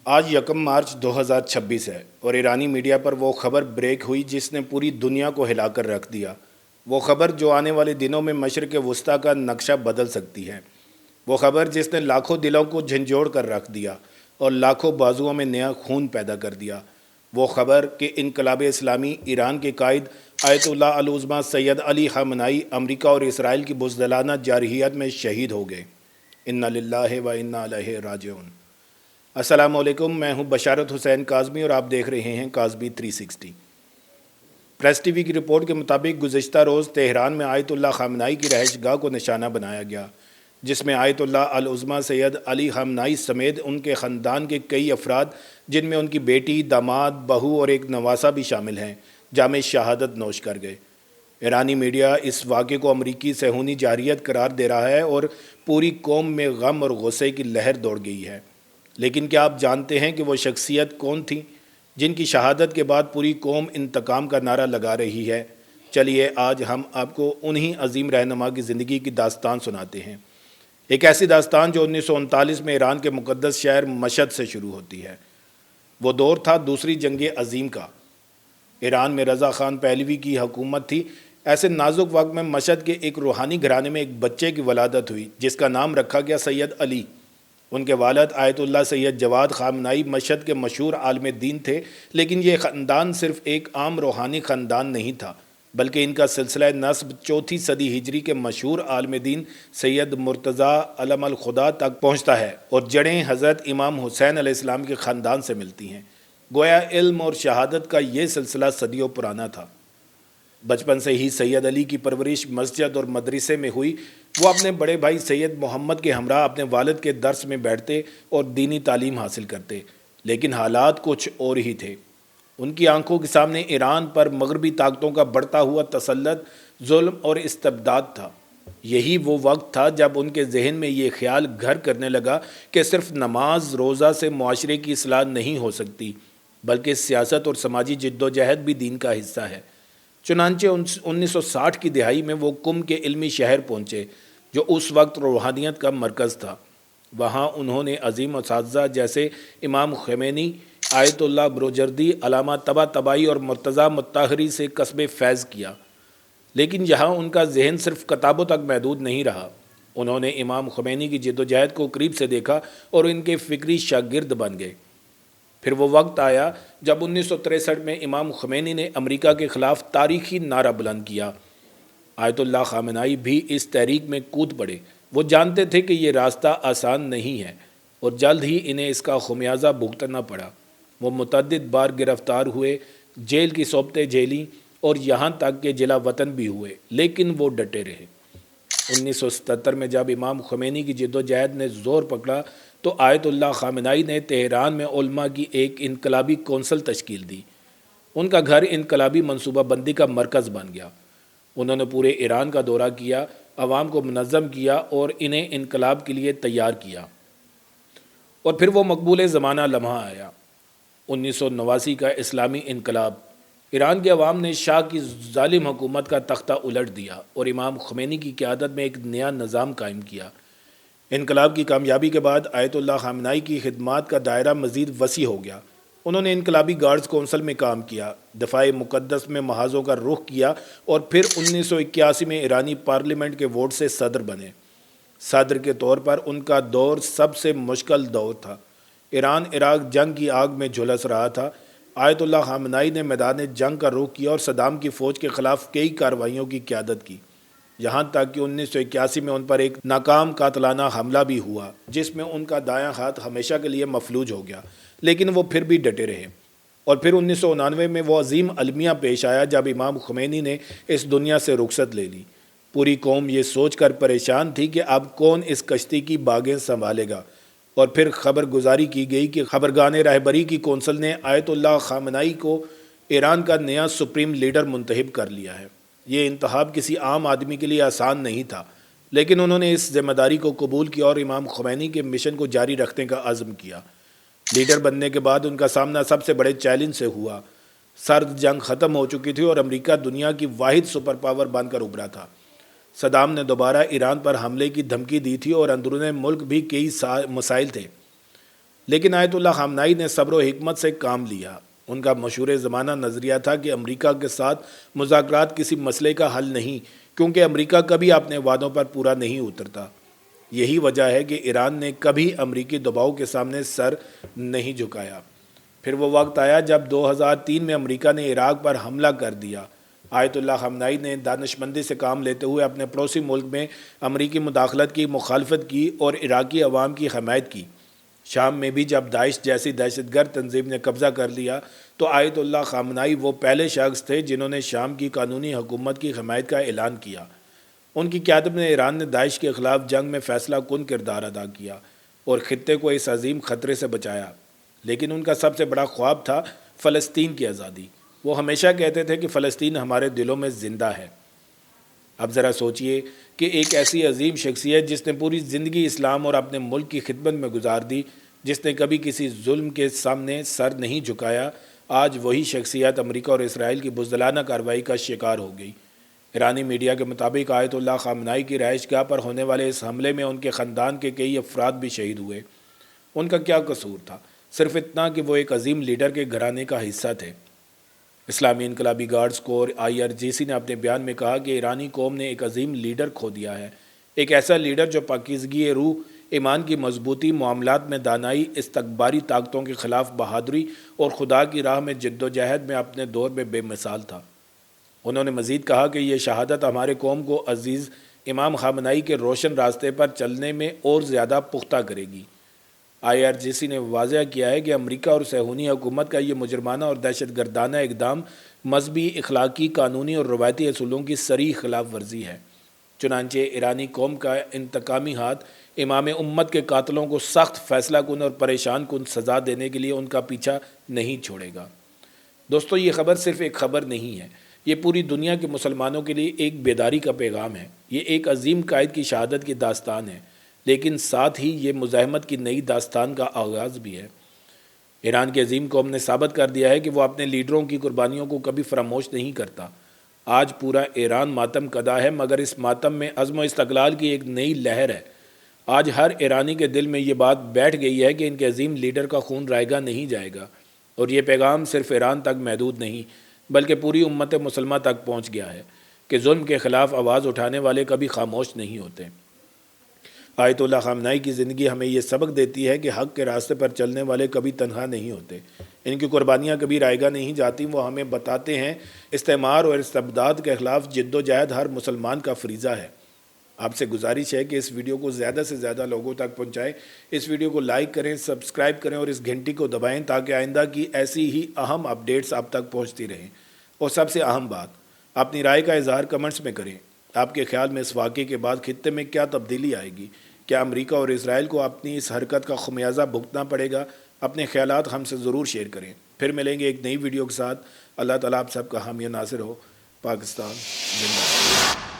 آج یکم مارچ 2026 ہے اور ایرانی میڈیا پر وہ خبر بریک ہوئی جس نے پوری دنیا کو ہلا کر رکھ دیا۔ وہ خبر جو آنے والے دنوں میں مشرق وسطیٰ کا نقشہ بدل سکتی ہے۔ وہ خبر جس نے لاکھوں دلوں کو جھنجھوڑ کر رکھ دیا اور لاکھوں بازوؤں میں نیا خون پیدا کر دیا۔ وہ خبر کہ انقلاب اسلامی ایران کے قائد آیت اللہ العظمیٰ سید علی خامنائی امریکہ اور اسرائیل کی بزدلانہ جارحیت میں شہید ہو گئے۔ انا للہ و انا الیہ راجعون۔ السلام علیکم، میں ہوں بشارت حسین کاظمی اور آپ دیکھ رہے ہیں کاظمی 360۔ پریس ٹی وی کی رپورٹ کے مطابق گزشتہ روز تہران میں آیت اللہ خامنائی کی رہائش گاہ کو نشانہ بنایا گیا، جس میں آیت اللہ العظمیٰ سید علی خامنائی سمیت ان کے خاندان کے کئی افراد، جن میں ان کی بیٹی، داماد، بہو اور ایک نواسہ بھی شامل ہیں، جام شہادت نوش کر گئے۔ ایرانی میڈیا اس واقعے کو امریکی صہیونی جارحیت قرار دے رہا ہے اور پوری قوم میں غم اور غصے کی لہر دوڑ گئی ہے۔ لیکن کیا آپ جانتے ہیں کہ وہ شخصیت کون تھیں جن کی شہادت کے بعد پوری قوم انتقام کا نعرہ لگا رہی ہے؟ چلیے آج ہم آپ کو انہی عظیم رہنما کی زندگی کی داستان سناتے ہیں۔ ایک ایسی داستان جو 1939 میں ایران کے مقدس شہر مشہد سے شروع ہوتی ہے۔ وہ دور تھا دوسری جنگ عظیم کا۔ ایران میں رضا خان پہلوی کی حکومت تھی۔ ایسے نازک وقت میں مشہد کے ایک روحانی گھرانے میں ایک بچے کی ولادت ہوئی جس کا نام رکھا گیا سید علی۔ ان کے والد آیت اللہ سید جواد خامنائی مشہد کے مشہور عالم دین تھے، لیکن یہ خاندان صرف ایک عام روحانی خاندان نہیں تھا، بلکہ ان کا سلسلہ نسب 4 صدی ہجری کے مشہور عالم دین سید مرتضیٰ علم الخدا تک پہنچتا ہے اور جڑیں حضرت امام حسین علیہ السلام کے خاندان سے ملتی ہیں۔ گویا علم اور شہادت کا یہ سلسلہ صدیوں پرانا تھا۔ بچپن سے ہی سید علی کی پرورش مسجد اور مدرسے میں ہوئی۔ وہ اپنے بڑے بھائی سید محمد کے ہمراہ اپنے والد کے درس میں بیٹھتے اور دینی تعلیم حاصل کرتے، لیکن حالات کچھ اور ہی تھے۔ ان کی آنکھوں کے سامنے ایران پر مغربی طاقتوں کا بڑھتا ہوا تسلط، ظلم اور استبداد تھا۔ یہی وہ وقت تھا جب ان کے ذہن میں یہ خیال گھر کرنے لگا کہ صرف نماز روزہ سے معاشرے کی اصلاح نہیں ہو سکتی، بلکہ سیاست اور سماجی جدوجہد بھی دین کا حصہ ہے۔ چنانچہ 1960 کی دہائی میں وہ قم کے علمی شہر پہنچے جو اس وقت روحانیت کا مرکز تھا۔ وہاں انہوں نے عظیم اساتذہ جیسے امام خمینی، آیت اللہ بروجردی، علامہ طباطبائی اور مرتضیٰ مطہری سے کسب فیض کیا، لیکن یہاں ان کا ذہن صرف کتابوں تک محدود نہیں رہا۔ انہوں نے امام خمینی کی جدوجہد کو قریب سے دیکھا اور ان کے فکری شاگرد بن گئے۔ پھر وہ وقت آیا جب 1963 میں امام خمینی نے امریکہ کے خلاف تاریخی نعرہ بلند کیا۔ آیت اللہ خامنائی بھی اس تحریک میں کود پڑے۔ وہ جانتے تھے کہ یہ راستہ آسان نہیں ہے اور جلد ہی انہیں اس کا خمیازہ بھگتنا پڑا۔ وہ متعدد بار گرفتار ہوئے، جیل کی صحبتیں جھیلیں اور یہاں تک کہ جلا وطن بھی ہوئے، لیکن وہ ڈٹے رہے۔ 1977 میں جب امام خمینی کی جدوجہد نے زور پکڑا تو آیت اللہ خامنائی نے تہران میں علماء کی ایک انقلابی کونسل تشکیل دی۔ ان کا گھر انقلابی منصوبہ بندی کا مرکز بن گیا۔ انہوں نے پورے ایران کا دورہ کیا، عوام کو منظم کیا اور انہیں انقلاب کے لیے تیار کیا۔ اور پھر وہ مقبول زمانہ لمحہ آیا، 1989 کا اسلامی انقلاب۔ ایران کے عوام نے شاہ کی ظالم حکومت کا تختہ الٹ دیا اور امام خمینی کی قیادت میں ایک نیا نظام قائم کیا۔ انقلاب کی کامیابی کے بعد آیت اللہ خامنائی کی خدمات کا دائرہ مزید وسیع ہو گیا۔ انہوں نے انقلابی گارڈز کونسل میں کام کیا، دفاع مقدس میں محاذوں کا رخ کیا اور پھر 1981 میں ایرانی پارلیمنٹ کے ووٹ سے صدر بنے۔ صدر کے طور پر ان کا دور سب سے مشکل دور تھا۔ ایران عراق جنگ کی آگ میں جھلس رہا تھا۔ آیت اللہ خامنائی نے میدان جنگ کا رخ کیا اور صدام کی فوج کے خلاف کئی کارروائیوں کی قیادت کی، یہاں تک کہ 1981 میں ان پر ایک ناکام قاتلانہ حملہ بھی ہوا جس میں ان کا دایاں ہاتھ ہمیشہ کے لیے مفلوج ہو گیا، لیکن وہ پھر بھی ڈٹے رہے۔ اور پھر 1999 میں وہ عظیم المیہ پیش آیا جب امام خمینی نے اس دنیا سے رخصت لے لی۔ پوری قوم یہ سوچ کر پریشان تھی کہ اب کون اس کشتی کی باگیں سنبھالے گا، اور پھر خبر گزاری کی گئی کہ خبرگان رہبری کی کونسل نے آیت اللہ خامنائی کو ایران کا نیا سپریم لیڈر منتخب کر لیا ہے۔ یہ انتخاب کسی عام آدمی کے لیے آسان نہیں تھا، لیکن انہوں نے اس ذمہ داری کو قبول کیا اور امام خمینی کے مشن کو جاری رکھنے کا عزم کیا۔ لیڈر بننے کے بعد ان کا سامنا سب سے بڑے چیلنج سے ہوا۔ سرد جنگ ختم ہو چکی تھی اور امریکہ دنیا کی واحد سپر پاور بن کر ابھرا تھا۔ صدام نے دوبارہ ایران پر حملے کی دھمکی دی تھی اور اندرون ملک بھی کئی مسائل تھے۔ لیکن آیت اللہ خامنائی نے صبر و حکمت سے کام لیا۔ ان کا مشہور زمانہ نظریہ تھا کہ امریکہ کے ساتھ مذاکرات کسی مسئلے کا حل نہیں، کیونکہ امریکہ کبھی اپنے وعدوں پر پورا نہیں اترتا۔ یہی وجہ ہے کہ ایران نے کبھی امریکی دباؤ کے سامنے سر نہیں جھکایا۔ پھر وہ وقت آیا جب 2003 میں امریکہ نے عراق پر حملہ کر دیا۔ آیت اللہ خامنائی نے دانشمندی سے کام لیتے ہوئے اپنے پڑوسی ملک میں امریکی مداخلت کی مخالفت کی اور عراقی عوام کی حمایت کی۔ شام میں بھی جب داعش جیسی دہشت گرد تنظیم نے قبضہ کر لیا تو آیت اللہ خامنائی وہ پہلے شخص تھے جنہوں نے شام کی قانونی حکومت کی حمایت کا اعلان کیا۔ ان کی قیادت میں ایران نے داعش کے خلاف جنگ میں فیصلہ کن کردار ادا کیا اور خطے کو اس عظیم خطرے سے بچایا۔ لیکن ان کا سب سے بڑا خواب تھا فلسطین کی آزادی۔ وہ ہمیشہ کہتے تھے کہ فلسطین ہمارے دلوں میں زندہ ہے۔ اب ذرا سوچئے کہ ایک ایسی عظیم شخصیت جس نے پوری زندگی اسلام اور اپنے ملک کی خدمت میں گزار دی، جس نے کبھی کسی ظلم کے سامنے سر نہیں جھکایا، آج وہی شخصیت امریکہ اور اسرائیل کی بزدلانہ کارروائی کا شکار ہو گئی۔ ایرانی میڈیا کے مطابق آیت اللہ خامنائی کی رہائش گاہ پر ہونے والے اس حملے میں ان کے خاندان کے کئی افراد بھی شہید ہوئے۔ ان کا کیا قصور تھا؟ صرف اتنا کہ وہ ایک عظیم لیڈر کے گھرانے کا حصہ تھے۔ اسلامی انقلابی گارڈز کور IRGC نے اپنے بیان میں کہا کہ ایرانی قوم نے ایک عظیم لیڈر کھو دیا ہے، ایک ایسا لیڈر جو پاکیزگی روح، ایمان کی مضبوطی، معاملات میں دانائی، استکباری طاقتوں کے خلاف بہادری اور خدا کی راہ میں جد و جہد میں اپنے دور میں بے مثال تھا۔ انہوں نے مزید کہا کہ یہ شہادت ہمارے قوم کو عزیز امام خامنائی کے روشن راستے پر چلنے میں اور زیادہ پختہ کرے گی۔ IRGC نے واضح کیا ہے کہ امریکہ اور صہیونی حکومت کا یہ مجرمانہ اور دہشت گردانہ اقدام مذہبی، اخلاقی، قانونی اور روایتی اصولوں کی صریح خلاف ورزی ہے۔ چنانچہ ایرانی قوم کا انتقامی ہاتھ امام امت کے قاتلوں کو سخت، فیصلہ کن اور پریشان کن سزا دینے کے لیے ان کا پیچھا نہیں چھوڑے گا۔ دوستو، یہ خبر صرف ایک خبر نہیں ہے، یہ پوری دنیا کے مسلمانوں کے لیے ایک بیداری کا پیغام ہے۔ یہ ایک عظیم قائد کی شہادت کی داستان ہے، لیکن ساتھ ہی یہ مزاحمت کی نئی داستان کا آغاز بھی ہے۔ ایران کی عظیم قوم نے ثابت کر دیا ہے کہ وہ اپنے لیڈروں کی قربانیوں کو کبھی فراموش نہیں کرتا۔ آج پورا ایران ماتم کدا ہے، مگر اس ماتم میں عزم و استقلال کی ایک نئی لہر ہے۔ آج ہر ایرانی کے دل میں یہ بات بیٹھ گئی ہے کہ ان کے عظیم لیڈر کا خون رائگاں نہیں جائے گا، اور یہ پیغام صرف ایران تک محدود نہیں بلکہ پوری امت مسلمہ تک پہنچ گیا ہے کہ ظلم کے خلاف آواز اٹھانے والے کبھی خاموش نہیں ہوتے۔ آیت اللہ خامنائی کی زندگی ہمیں یہ سبق دیتی ہے کہ حق کے راستے پر چلنے والے کبھی تنہا نہیں ہوتے، ان کی قربانیاں کبھی رائگاں نہیں جاتی۔ وہ ہمیں بتاتے ہیں استعمار اور استبداد کے خلاف جد و جہد ہر مسلمان کا فریضہ ہے۔ آپ سے گزارش ہے کہ اس ویڈیو کو زیادہ سے زیادہ لوگوں تک پہنچائیں، اس ویڈیو کو لائک کریں، سبسکرائب کریں اور اس گھنٹی کو دبائیں تاکہ آئندہ کی ایسی ہی اہم اپڈیٹس آپ تک پہنچتی رہیں۔ اور سب سے اہم بات، اپنی رائے کا اظہار کمنٹس میں کریں۔ آپ کے خیال میں اس واقعے کے بعد خطے میں کیا تبدیلی آئے گی؟ کیا امریکہ اور اسرائیل کو اپنی اس حرکت کا خمیازہ بھگتنا پڑے گا؟ اپنے خیالات ہم سے ضرور شیئر کریں۔ پھر ملیں گے ایک نئی ویڈیو کے ساتھ۔ اللہ تعالیٰ آپ سب کا حامی و ناصر ہو۔ پاکستان زندہ باد۔